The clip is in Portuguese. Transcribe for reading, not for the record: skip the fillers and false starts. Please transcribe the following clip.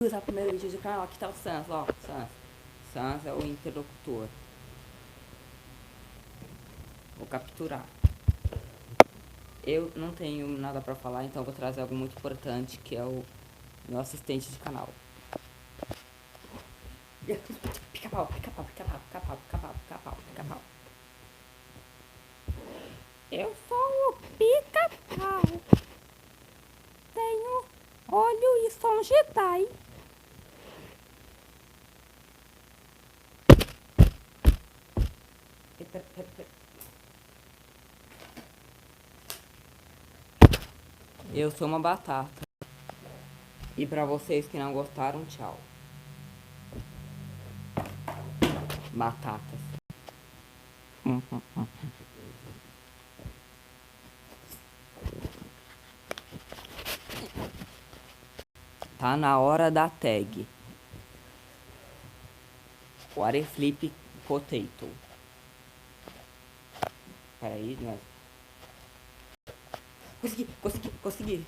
Usar o primeiro vídeo do canal. Aqui tá o Sans, ó. Sans é o interlocutor. Vou capturar. Eu não tenho nada pra falar, então vou trazer algo muito importante, que é o meu assistente de canal. Pica-pau, pica-pau, pica-pau, pica-pau, pica-pau, pica-pau, pica-pau. Eu sou o pica-pau. Tenho olho e som Jedi. Eu sou uma batata. E pra vocês que não gostaram, tchau. Batatas. Tá na hora da tag. What a flip potato. Peraí, né? Consegui.